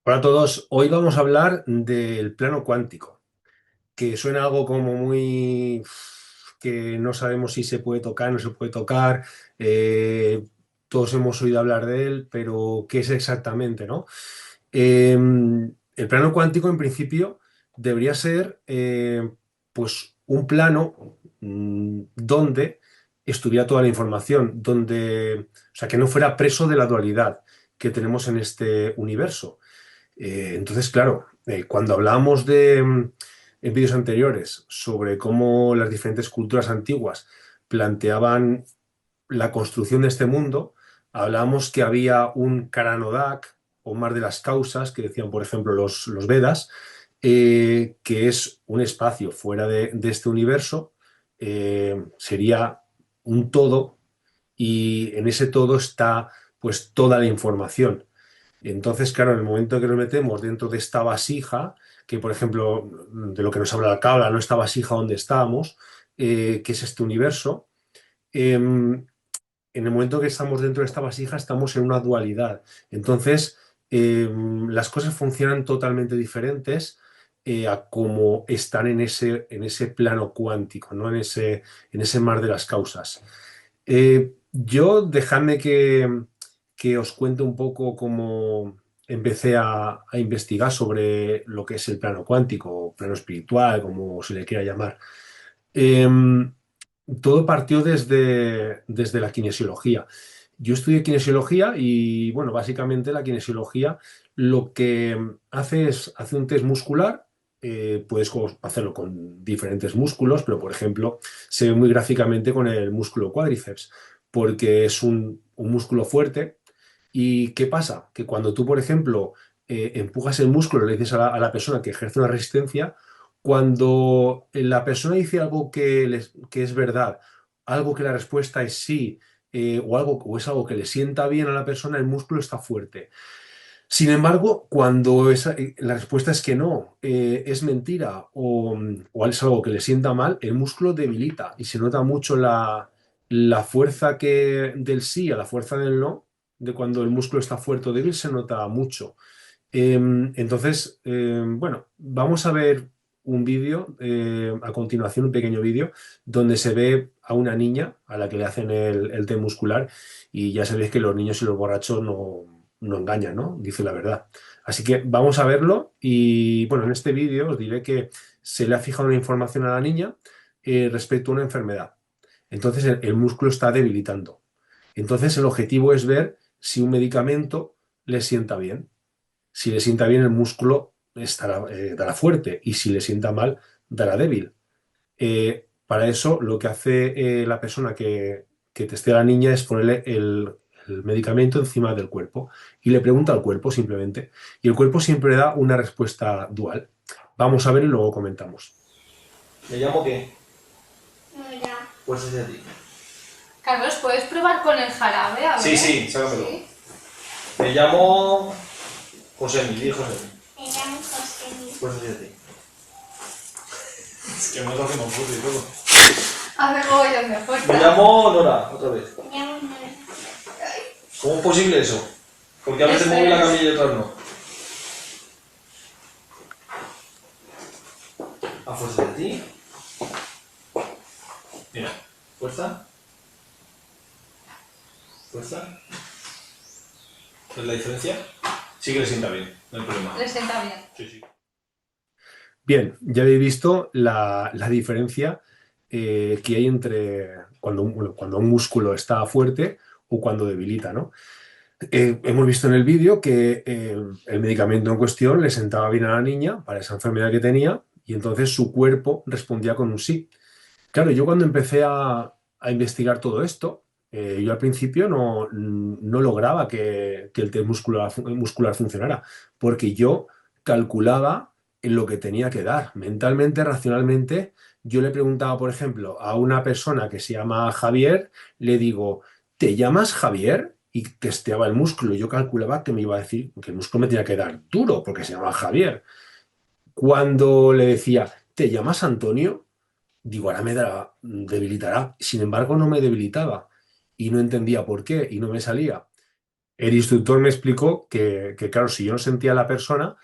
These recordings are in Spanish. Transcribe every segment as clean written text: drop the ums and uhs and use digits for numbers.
Hola a todos, hoy vamos a hablar del plano cuántico, que suena algo como muy que no sabemos si se puede tocar, no se puede tocar. eh, Todos hemos oído hablar de él, pero ¿qué es exactamente, no? El plano cuántico, en principio, debería ser pues un plano donde estuviera toda la información, o sea, que no fuera preso de la dualidad que tenemos en este universo. Entonces, claro, cuando hablábamos en vídeos anteriores sobre cómo las diferentes culturas antiguas planteaban la construcción de este mundo, hablábamos que había un Karanodak o mar de las causas, que decían, por ejemplo, los Vedas, que es un espacio fuera de este universo. Sería un todo, y en ese todo está pues toda la información. Entonces, claro, en el momento que nos metemos dentro de esta vasija, que por ejemplo, de lo que nos habla la Cábala, no esta vasija donde estábamos, que es este universo, en el momento que estamos dentro de esta vasija estamos en una dualidad. Entonces, las cosas funcionan totalmente diferentes a como están en ese plano cuántico, ¿no? En ese mar de las causas. Yo, dejadme que os cuente un poco cómo empecé a investigar sobre lo que es el plano cuántico, o plano espiritual, como se le quiera llamar. Todo partió desde la kinesiología. Yo estudié kinesiología y, bueno, básicamente la kinesiología lo que hace es hace un test muscular. Puedes hacerlo con diferentes músculos, pero por ejemplo se ve muy gráficamente con el músculo cuádriceps, porque es un músculo fuerte. ¿Y qué pasa? Que cuando tú, por ejemplo, empujas el músculo, le dices a la persona que ejerce una resistencia, cuando la persona dice algo que es verdad, algo que la respuesta es sí, o es algo que le sienta bien a la persona, el músculo está fuerte. Sin embargo, cuando la respuesta es que no, es mentira, o es algo que le sienta mal, el músculo debilita y se nota mucho la fuerza del sí a la fuerza del no. De cuando el músculo está fuerte o débil, se nota mucho. Entonces, bueno, vamos a ver un vídeo, a continuación, un pequeño vídeo, donde se ve a una niña a la que le hacen el test muscular, y ya sabéis que los niños y los borrachos no engañan, ¿no? Dice la verdad. Así que vamos a verlo, y bueno, en este vídeo os diré que se le ha fijado una información a la niña respecto a una enfermedad. Entonces el músculo está debilitando. Entonces el objetivo es ver si un medicamento le sienta bien. Si le sienta bien, el músculo dará fuerte, y si le sienta mal, dará débil. Para eso, lo que hace la persona que testea a la niña es ponerle el medicamento encima del cuerpo y le pregunta al cuerpo simplemente. Y el cuerpo siempre da una respuesta dual. Vamos a ver y luego comentamos. ¿Me llamo qué? Mira. Pues es de ti. Carlos, ¿puedes probar con el jarabe? A ver. Sí, sí, sácamelo. Sí. Me llamo José, di José. Me llamo José. Pues es de ti. Es que me lo hacemos puto y todo. A ver, voy a mejor. Me llamo Nora, otra vez. Me llamo Nora. ¿Cómo es posible eso? Porque a veces mueve la camilla y otras no. A fuerza de ti. Mira, fuerza. Fuerza. ¿Es la diferencia? Sí que le sienta bien, no hay problema. Le sienta bien. Sí, sí. Bien, ya habéis visto la diferencia que hay entre cuando un músculo está fuerte o cuando debilita, ¿no? Hemos visto en el vídeo que el medicamento en cuestión le sentaba bien a la niña para esa enfermedad que tenía, y entonces su cuerpo respondía con un sí. Claro, yo cuando empecé a investigar todo esto, yo al principio no lograba que el test muscular funcionara, porque yo calculaba en lo que tenía que dar. Mentalmente, racionalmente, yo le preguntaba, por ejemplo, a una persona que se llama Javier, le digo, ¿te llamas Javier? Y testeaba el músculo. Yo calculaba que me iba a decir que el músculo me tenía que dar duro, porque se llama Javier. Cuando le decía, ¿te llamas Antonio? Digo, ahora me dará, debilitará. Sin embargo, no me debilitaba y no entendía por qué y no me salía. El instructor me explicó que, claro, si yo no sentía a la persona,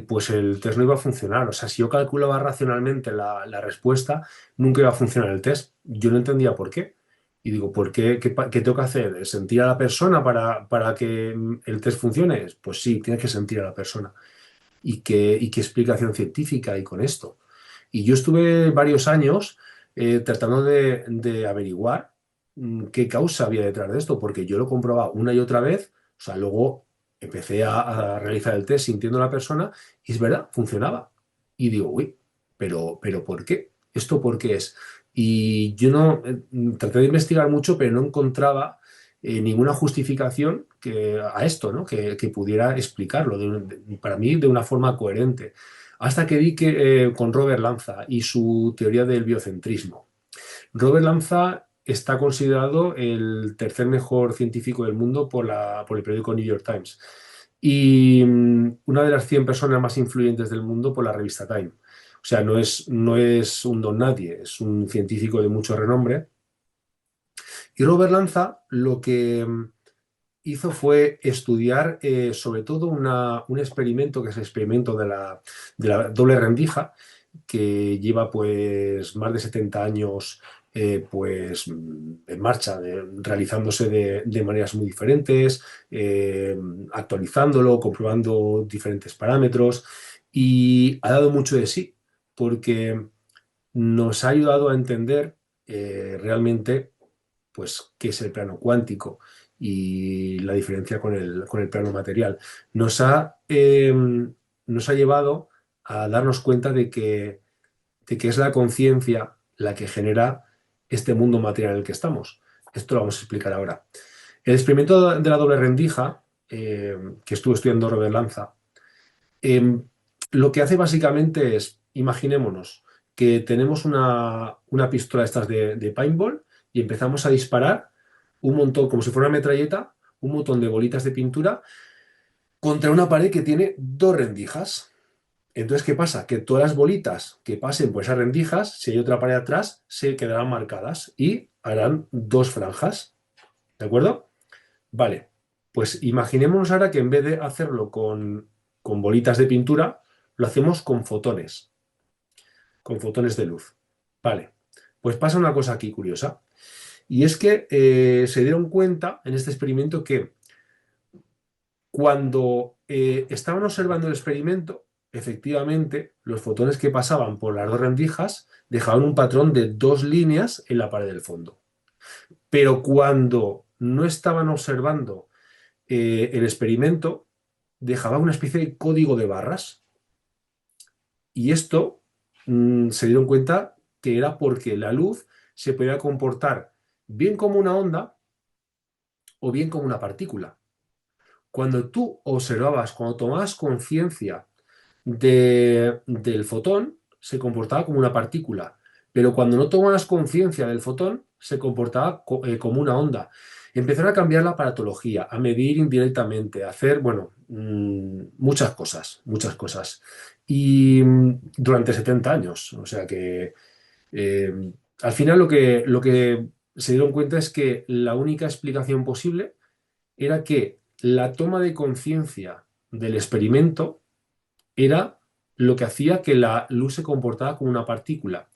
pues el test no iba a funcionar. O sea, si yo calculaba racionalmente la respuesta, nunca iba a funcionar el test. Yo no entendía por qué. Y digo, ¿por qué? ¿Qué tengo que hacer? ¿Sentir a la persona para que el test funcione? Pues sí, tienes que sentir a la persona. ¿Y qué explicación científica hay con esto? Y yo estuve varios años tratando de averiguar qué causa había detrás de esto, porque yo lo comprobaba una y otra vez, o sea, luego empecé a realizar el test sintiendo a la persona y es verdad, funcionaba. Y digo, uy, pero ¿por qué? ¿Esto por qué es? Y yo no, traté de investigar mucho, pero no encontraba ninguna justificación a esto, ¿no? Que pudiera explicarlo para mí de una forma coherente. Hasta que di con Robert Lanza y su teoría del biocentrismo. Robert Lanza está considerado el tercer mejor científico del mundo por el periódico New York Times y una de las 100 personas más influyentes del mundo por la revista Time. O sea, no es un don nadie, es un científico de mucho renombre. Y Robert Lanza lo que hizo fue estudiar sobre todo un experimento que es el experimento de la doble rendija, que lleva pues más de 70 años pues en marcha, realizándose de maneras muy diferentes, actualizándolo, comprobando diferentes parámetros y ha dado mucho de sí porque nos ha ayudado a entender realmente pues qué es el plano cuántico y la diferencia con el plano material. Nos ha llevado a darnos cuenta de que es la conciencia la que genera este mundo material en el que estamos. Esto lo vamos a explicar ahora. El experimento de la doble rendija, que estuvo estudiando Robert Lanza, eh, lo que hace básicamente es, imaginémonos que tenemos una pistola de estas de paintball y empezamos a disparar un montón, como si fuera una metralleta, un montón de bolitas de pintura contra una pared que tiene dos rendijas. Entonces, ¿qué pasa? Que todas las bolitas que pasen por esas rendijas, si hay otra pared atrás, se quedarán marcadas y harán dos franjas. ¿De acuerdo? Vale. Pues imaginémonos ahora que en vez de hacerlo con bolitas de pintura, lo hacemos con fotones de luz. Vale. Pues pasa una cosa aquí curiosa. Y es que se dieron cuenta en este experimento que cuando estaban observando el experimento, efectivamente, los fotones que pasaban por las dos rendijas dejaban un patrón de dos líneas en la pared del fondo. Pero cuando no estaban observando el experimento, dejaba una especie de código de barras. Y esto se dieron cuenta que era porque la luz se podía comportar bien como una onda o bien como una partícula. Cuando tú observabas, cuando tomabas conciencia del fotón, se comportaba como una partícula, pero cuando no tomabas conciencia del fotón, se comportaba como una onda. Empezaron a cambiar la aparatología, a medir indirectamente, a hacer, bueno, muchas cosas, muchas cosas. Y durante 70 años, o sea que al final lo que se dieron cuenta es que la única explicación posible era que la toma de conciencia del experimento era lo que hacía que la luz se comportara como una partícula.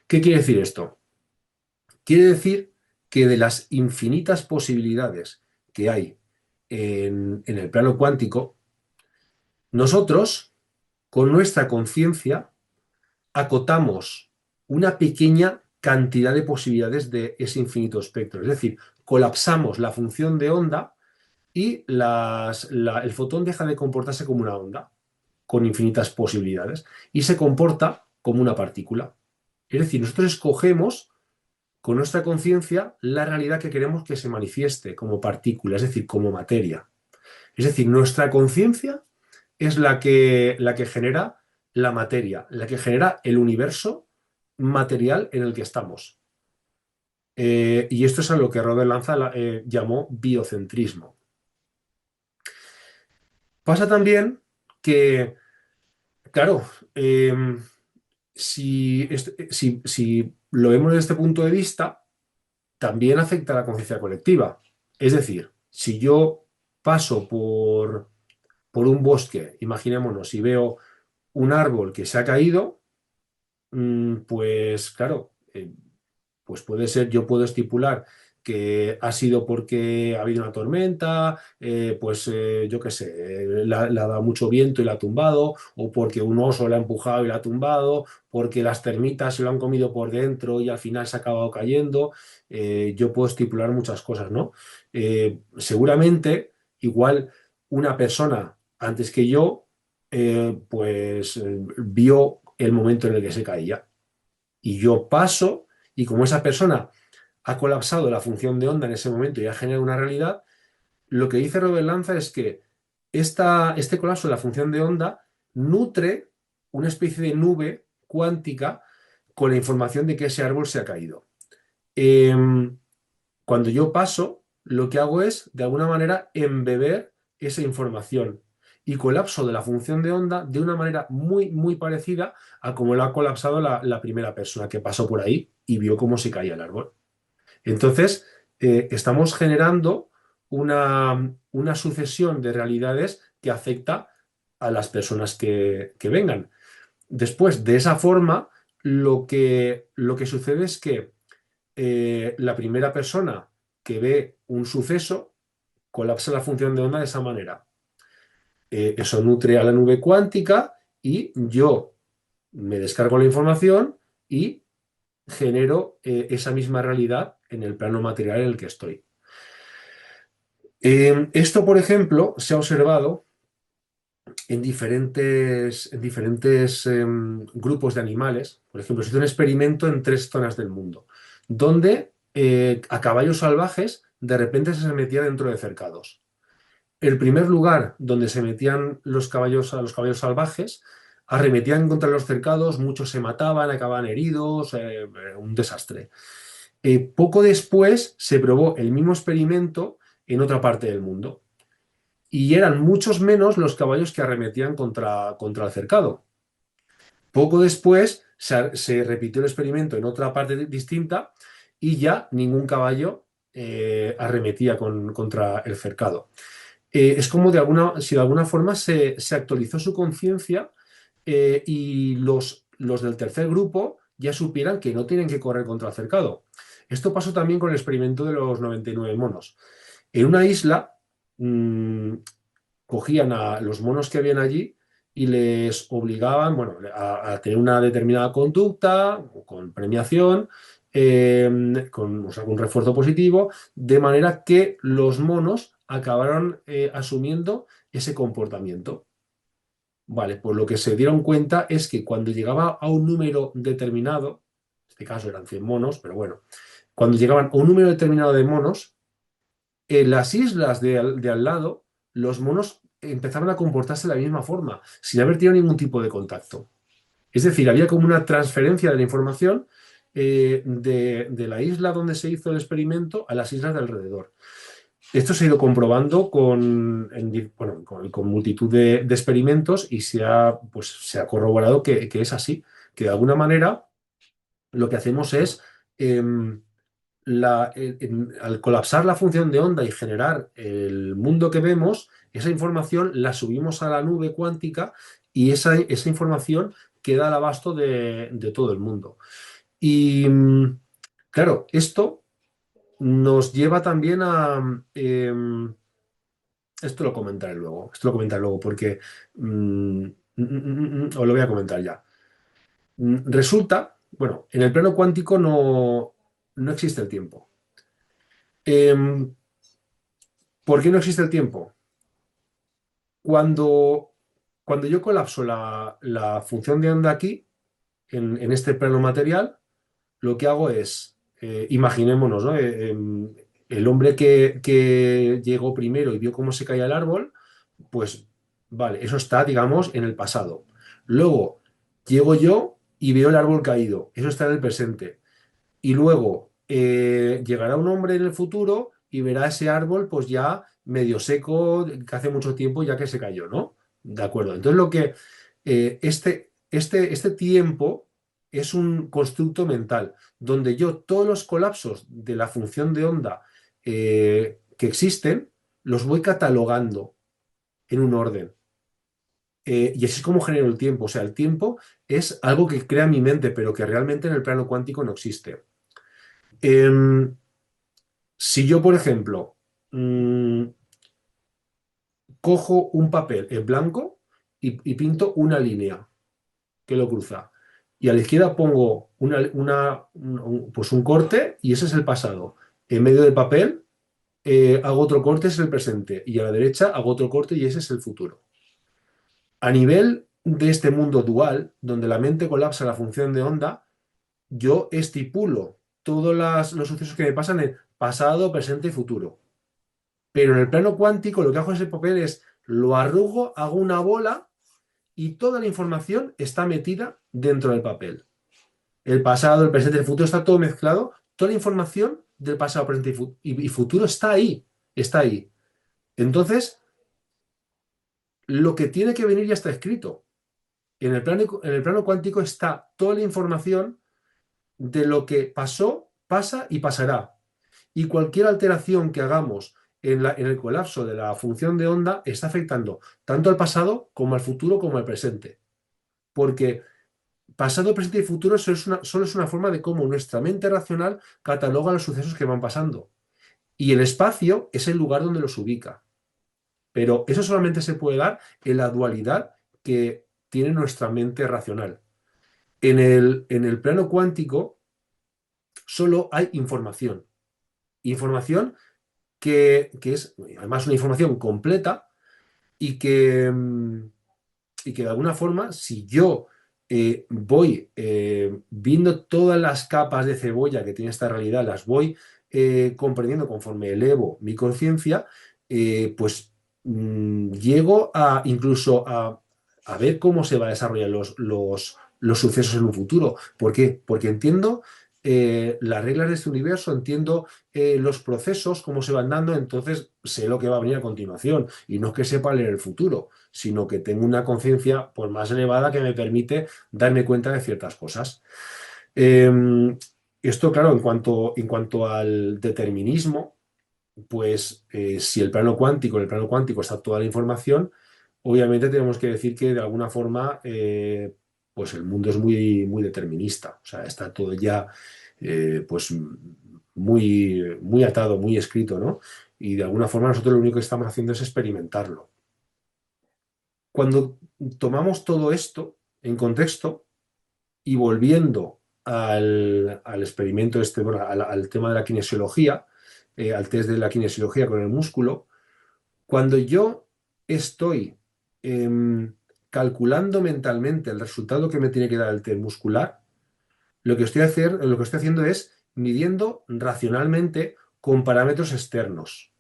¿Qué quiere decir esto? Quiere decir que de las infinitas posibilidades que hay en el plano cuántico, nosotros, con nuestra conciencia, acotamos una pequeña cantidad de posibilidades de ese infinito espectro. Es decir, colapsamos la función de onda y el fotón deja de comportarse como una onda con infinitas posibilidades y se comporta como una partícula. Es decir, nosotros escogemos con nuestra conciencia la realidad que queremos que se manifieste como partícula, es decir, como materia. Es decir, nuestra conciencia es la que genera la materia, la que genera el universo material en el que estamos. Y esto es a lo que Robert Lanza llamó biocentrismo. Pasa también que, claro, si lo vemos desde este punto de vista, también afecta a la conciencia colectiva. Es decir, si yo paso por un bosque, imaginémonos, y veo un árbol que se ha caído, pues claro, pues puede ser, yo puedo estipular que ha sido porque ha habido una tormenta, yo qué sé, le ha dado mucho viento y la ha tumbado, o porque un oso le ha empujado y la ha tumbado, porque las termitas se lo han comido por dentro y al final se ha acabado cayendo. Yo puedo estipular muchas cosas, ¿no? Seguramente, igual una persona antes que yo, vio el momento en el que se caía. Y yo paso, y como esa persona ha colapsado la función de onda en ese momento y ha generado una realidad, lo que dice Robert Lanza es que este colapso de la función de onda nutre una especie de nube cuántica con la información de que ese árbol se ha caído. Cuando yo paso, lo que hago es, de alguna manera, embeber esa información y colapso de la función de onda de una manera muy, muy parecida a como lo ha colapsado la primera persona que pasó por ahí y vio cómo se caía el árbol. Entonces, estamos generando una sucesión de realidades que afecta a las personas que vengan. Después, de esa forma, lo que sucede es que la primera persona que ve un suceso colapsa la función de onda de esa manera. Eso nutre a la nube cuántica y yo me descargo la información y genero esa misma realidad en el plano material en el que estoy. Esto, por ejemplo, se ha observado en diferentes grupos de animales. Por ejemplo, se hizo un experimento en 3 zonas del mundo, donde a caballos salvajes de repente se metía dentro de cercados. El primer lugar donde se metían los caballos salvajes, arremetían contra los cercados, muchos se mataban, acababan heridos, un desastre. Poco después se probó el mismo experimento en otra parte del mundo y eran muchos menos los caballos que arremetían contra el cercado. Poco después se repitió el experimento en otra parte distinta y ya ningún caballo arremetía contra el cercado. Es como si de alguna forma se actualizó su conciencia y los del tercer grupo ya supieran que no tienen que correr contra el cercado. Esto pasó también con el experimento de los 99 monos. En una isla, cogían a los monos que habían allí y les obligaban, bueno, a tener una determinada conducta, con premiación, o sea, un refuerzo positivo, de manera que los monos acabaron asumiendo ese comportamiento. Vale, pues lo que se dieron cuenta es que cuando llegaba a un número determinado, en este caso eran 100 monos, pero bueno, cuando llegaban a un número determinado de monos, en las islas de al lado, los monos empezaban a comportarse de la misma forma, sin haber tenido ningún tipo de contacto. Es decir, había como una transferencia de la información de la isla donde se hizo el experimento a las islas de alrededor. Esto se ha ido comprobando con multitud de experimentos y se ha corroborado que es así, que de alguna manera lo que hacemos es, al colapsar la función de onda y generar el mundo que vemos, esa información la subimos a la nube cuántica y esa información queda al abasto de todo el mundo. Y claro, esto nos lleva también esto lo comentaré luego porque os lo voy a comentar ya. Resulta, bueno, en el plano cuántico no existe el tiempo. ¿Por qué no existe el tiempo? Cuando, cuando yo colapso la función de onda aquí, en este plano material, lo que hago es, imaginémonos, ¿no? El hombre que llegó primero y vio cómo se caía el árbol, pues vale, eso está, digamos, en el pasado. Luego, llego yo y veo el árbol caído, eso está en el presente. Y luego llegará un hombre en el futuro y verá ese árbol pues ya medio seco, que hace mucho tiempo ya que se cayó, ¿no? De acuerdo. Entonces este tiempo es un constructo mental donde yo todos los colapsos de la función de onda que existen los voy catalogando en un orden. Y así es como genero el tiempo. O sea, el tiempo es algo que crea mi mente, pero que realmente en el plano cuántico no existe. Em, si yo, por ejemplo, cojo un papel en blanco y pinto una línea que lo cruza, y a la izquierda pongo pues un corte y ese es el pasado. En medio del papel hago otro corte, ese es el presente. Y a la derecha hago otro corte y ese es el futuro. A nivel de este mundo dual, donde la mente colapsa la función de onda, yo estipulo todos los sucesos que me pasan en pasado, presente y futuro. Pero en el plano cuántico lo que hago en ese papel es lo arrugo, hago una bola y toda la información está metida dentro del papel. El pasado, el presente, el futuro está todo mezclado. Toda la información del pasado, presente y futuro está ahí. Está ahí. Entonces, lo que tiene que venir ya está escrito. En el plano cuántico está toda la información de lo que pasó, pasa y pasará. Y cualquier alteración que hagamos en el colapso de la función de onda está afectando tanto al pasado como al futuro como al presente. Porque pasado, presente y futuro solo es una forma de cómo nuestra mente racional cataloga los sucesos que van pasando. Y el espacio es el lugar donde los ubica. Pero eso solamente se puede dar en la dualidad que tiene nuestra mente racional. En el plano cuántico solo hay información. Información que es además una información completa y que de alguna forma, si yo voy viendo todas las capas de cebolla que tiene esta realidad, las voy comprendiendo conforme elevo mi conciencia, pues llego incluso a ver cómo se van a desarrollar los sucesos en un futuro. ¿Por qué? Porque entiendo las reglas de este universo, entiendo los procesos, cómo se van dando, entonces sé lo que va a venir a continuación. Y no es que sepa leer el futuro, sino que tengo una conciencia pues, más elevada que me permite darme cuenta de ciertas cosas. Eh, Esto, claro, en cuanto al determinismo, pues si en el plano cuántico está toda la información, obviamente tenemos que decir que de alguna forma pues el mundo es muy, muy determinista. O sea, está todo ya pues muy, muy atado, muy escrito, ¿no? Y de alguna forma nosotros lo único que estamos haciendo es experimentarlo. Cuando tomamos todo esto en contexto y volviendo al experimento este, bueno, al tema de la kinesiología, al test de la kinesiología con el músculo, cuando yo estoy calculando mentalmente el resultado que me tiene que dar el test muscular, lo que estoy haciendo es midiendo racionalmente con parámetros externos.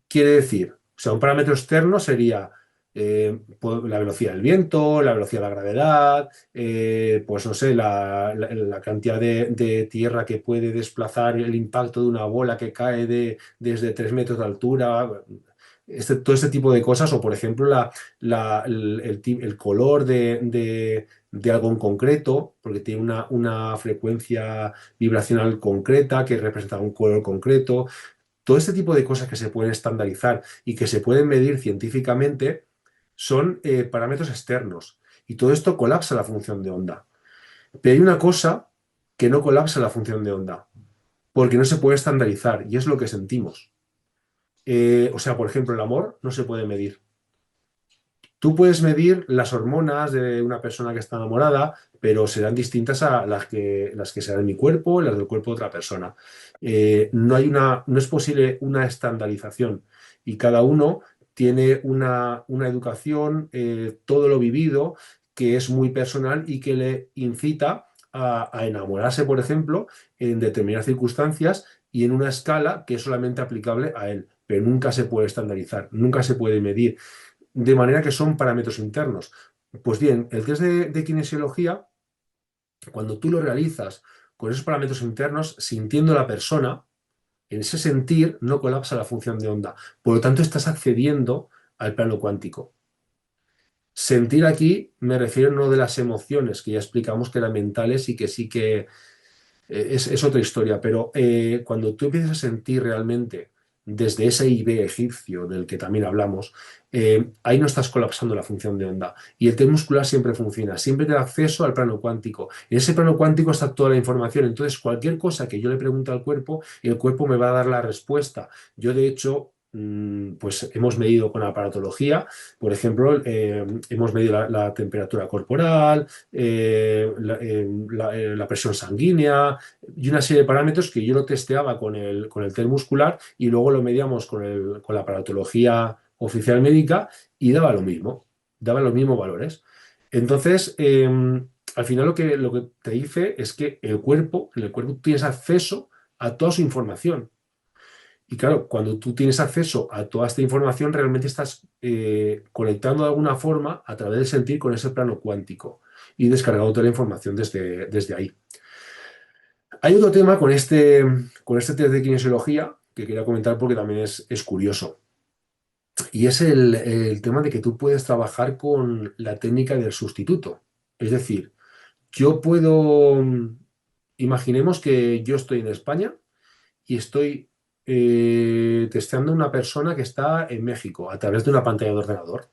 Quiere decir, o sea, un parámetro externo sería pues, la velocidad del viento, la velocidad de la gravedad, pues no sé, la cantidad de tierra que puede desplazar el impacto de una bola que cae desde 3 metros de altura, todo este tipo de cosas, o por ejemplo el color de algo en concreto, porque tiene una frecuencia vibracional concreta que representa un color concreto. Todo este tipo de cosas que se pueden estandarizar y que se pueden medir científicamente son parámetros externos. Y todo esto colapsa la función de onda. Pero hay una cosa que no colapsa la función de onda, porque no se puede estandarizar, y es lo que sentimos. O sea, por ejemplo, el amor no se puede medir. Tú puedes medir las hormonas de una persona que está enamorada, pero serán distintas a las que serán en mi cuerpo, las del cuerpo de otra persona. No es posible una estandarización y cada uno tiene una educación, todo lo vivido, que es muy personal y que le incita a enamorarse, por ejemplo, en determinadas circunstancias y en una escala que es solamente aplicable a él, pero nunca se puede estandarizar, nunca se puede medir de manera que son parámetros internos. Pues bien, el test de kinesiología, cuando tú lo realizas con esos parámetros internos, sintiendo la persona, en ese sentir no colapsa la función de onda. Por lo tanto, estás accediendo al plano cuántico. Sentir aquí me refiero no de las emociones, que ya explicamos que eran mentales y que sí que es otra historia, pero cuando tú empiezas a sentir realmente desde ese IB egipcio del que también hablamos, ahí no estás colapsando la función de onda. Y el test muscular siempre funciona, siempre te da acceso al plano cuántico. En ese plano cuántico está toda la información. Entonces, cualquier cosa que yo le pregunte al cuerpo, el cuerpo me va a dar la respuesta. Yo, de hecho, pues hemos medido con aparatología, por ejemplo, hemos medido la temperatura corporal, la presión sanguínea y una serie de parámetros que yo lo testeaba con el test muscular y luego lo medíamos con la aparatología oficial médica y daba los mismos valores. Entonces, al final lo que te dice es que en el cuerpo tienes acceso a toda su información. Y claro, cuando tú tienes acceso a toda esta información, realmente estás conectando de alguna forma a través del sentir con ese plano cuántico y descargando toda la información desde ahí. Hay otro tema con este test de kinesiología que quería comentar porque también es curioso. Y es el tema de que tú puedes trabajar con la técnica del sustituto. Es decir, yo puedo, imaginemos que yo estoy en España y estoy testeando a una persona que está en México a través de una pantalla de ordenador.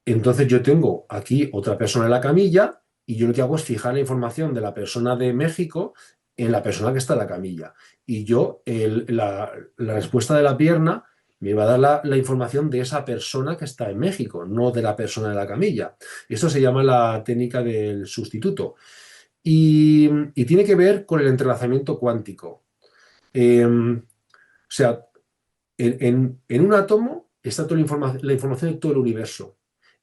Entonces yo tengo aquí otra persona en la camilla y yo lo que hago es fijar la información de la persona de México en la persona que está en la camilla. Y yo, la respuesta de la pierna me va a dar la información de esa persona que está en México, no de la persona de la camilla. Esto se llama la técnica del sustituto. Y tiene que ver con el entrelazamiento cuántico. O sea, en un átomo está toda la información de todo el universo.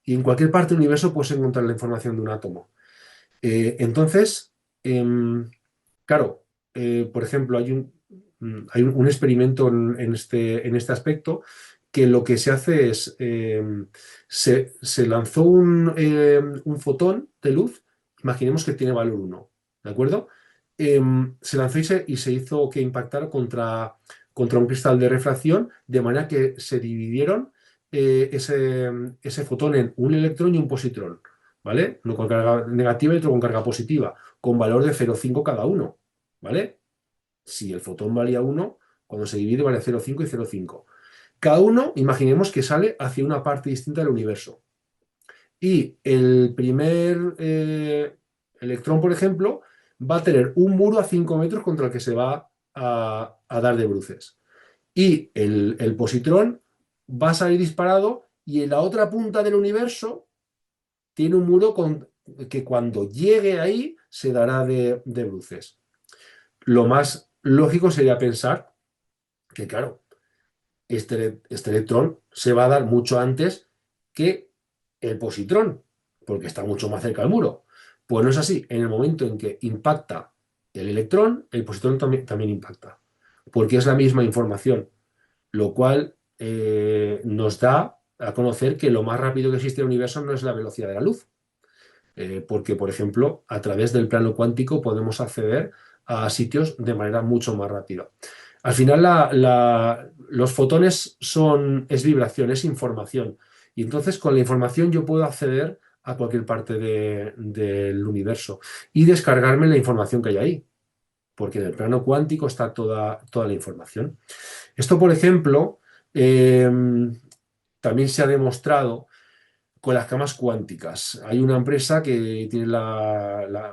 Y en cualquier parte del universo puedes encontrar la información de un átomo. Entonces, claro, por ejemplo, hay un experimento en este aspecto que lo que se hace es, se lanzó un fotón de luz, imaginemos que tiene valor 1, ¿de acuerdo? Se lanzó y se hizo que impactara contra un cristal de refracción, de manera que se dividieron ese fotón en un electrón y un positrón, ¿vale? Uno con carga negativa y otro con carga positiva, con valor de 0,5 cada uno, ¿vale? Si el fotón valía 1, cuando se divide vale 0,5 y 0,5. Cada uno, imaginemos que sale hacia una parte distinta del universo. Y el primer electrón, por ejemplo, va a tener un muro a 5 metros contra el que se va a dar de bruces. Y el positrón va a salir disparado y en la otra punta del universo tiene un muro que cuando llegue ahí se dará de bruces. Lo más lógico sería pensar que, claro, este electrón se va a dar mucho antes que el positrón, porque está mucho más cerca del muro. Pues no es así. En el momento en que impacta el electrón, el positrón también impacta, porque es la misma información, lo cual nos da a conocer que lo más rápido que existe en el universo no es la velocidad de la luz, porque, por ejemplo, a través del plano cuántico podemos acceder a sitios de manera mucho más rápida. Al final, los fotones es vibración, es información. Y entonces, con la información yo puedo acceder a cualquier parte del universo y descargarme la información que hay ahí, porque en el plano cuántico está toda la información. Esto, por ejemplo, también se ha demostrado con las camas cuánticas. Hay una empresa que tiene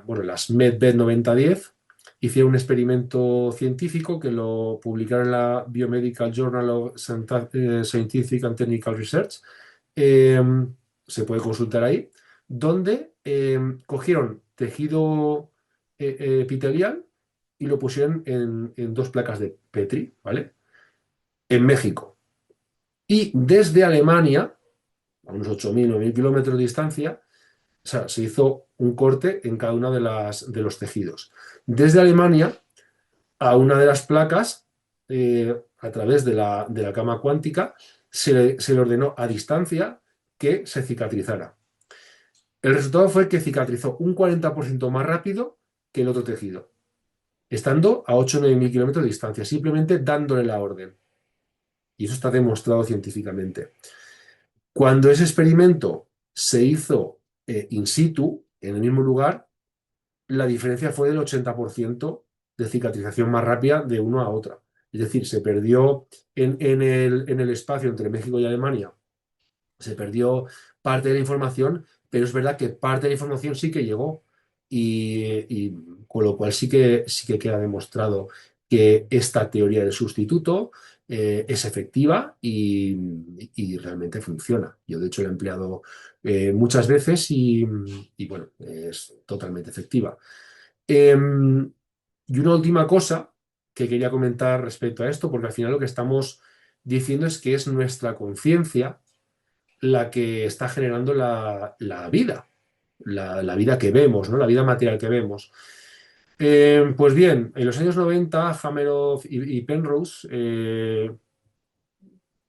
bueno, las MedBed 9010. Hicieron un experimento científico que lo publicaron en la Biomedical Journal of Scientific and Technical Research. Eh, Se puede consultar ahí, donde cogieron tejido epitelial y lo pusieron en dos placas de Petri, ¿vale? En México. Y desde Alemania, a unos 8.000 9.000 kilómetros de distancia, o sea, se hizo un corte en cada uno de los tejidos. Desde Alemania a una de las placas, a través de la cama cuántica, se le ordenó a distancia que se cicatrizara. El resultado fue que cicatrizó un 40% más rápido que el otro tejido, estando a 8 o 9.000 kilómetros de distancia, simplemente dándole la orden. Y eso está demostrado científicamente. Cuando ese experimento se hizo in situ, en el mismo lugar, la diferencia fue del 80% de cicatrización más rápida de uno a otra. Es decir, se perdió en el espacio entre México y Alemania, se perdió parte de la información, pero es verdad que parte de la información sí que llegó y con lo cual sí que queda demostrado que esta teoría del sustituto es efectiva y realmente funciona. Yo de hecho la he empleado muchas veces y bueno, es totalmente efectiva. Y una última cosa que quería comentar respecto a esto, porque al final lo que estamos diciendo es que es nuestra conciencia la que está generando la vida, la vida que vemos, ¿no? La vida material que vemos. Pues bien, en los años 90, Hameroff y Penrose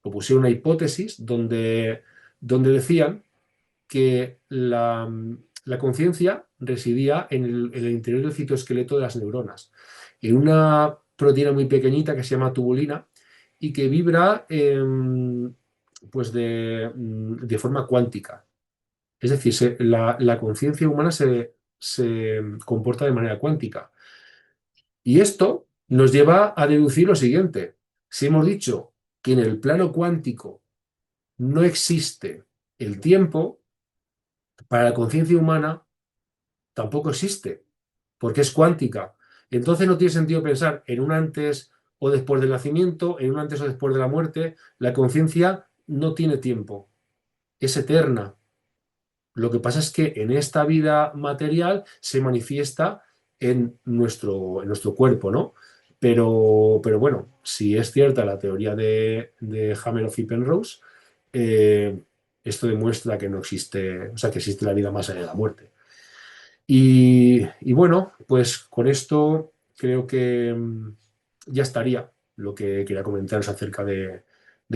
propusieron una hipótesis donde decían que la conciencia residía en el interior del citoesqueleto de las neuronas, en una proteína muy pequeñita que se llama tubulina y que vibra pues de forma cuántica. Es decir, la conciencia humana se comporta de manera cuántica. Y esto nos lleva a deducir lo siguiente. Si hemos dicho que en el plano cuántico no existe el tiempo, para la conciencia humana tampoco existe, porque es cuántica. Entonces no tiene sentido pensar en un antes o después del nacimiento, en un antes o después de la muerte. La conciencia no tiene tiempo, es eterna. Lo que pasa es que en esta vida material se manifiesta en nuestro cuerpo, ¿no? Pero bueno, si es cierta la teoría de Hameroff y Penrose, eh, esto demuestra que no existe, o sea, que existe la vida más allá de la muerte. Y bueno, pues con esto creo que ya estaría lo que quería comentaros acerca del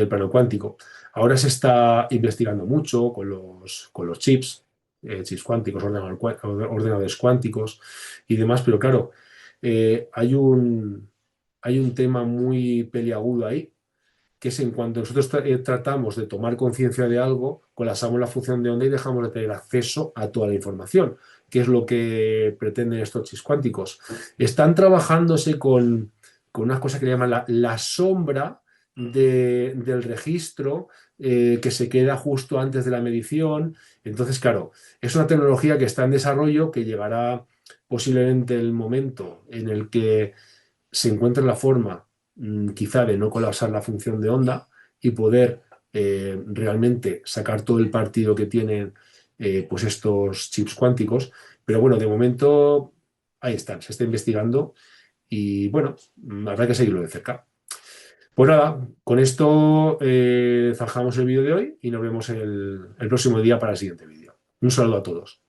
plano cuántico. Ahora se está investigando mucho con los chips, chips cuánticos, ordenadores cuánticos y demás, pero claro, hay un tema muy peliagudo ahí, que es en cuanto nosotros tratamos de tomar conciencia de algo, colapsamos la función de onda y dejamos de tener acceso a toda la información, que es lo que pretenden estos chips cuánticos. Están trabajándose con una cosa que le llaman la sombra del registro que se queda justo antes de la medición. Entonces, claro, es una tecnología que está en desarrollo, que llegará posiblemente el momento en el que se encuentre la forma quizá de no colapsar la función de onda y poder realmente sacar todo el partido que tienen pues estos chips cuánticos. Pero bueno, de momento ahí están, se está investigando y bueno, habrá que seguirlo de cerca. Pues nada, con esto zanjamos el vídeo de hoy y nos vemos el próximo día para el siguiente vídeo. Un saludo a todos.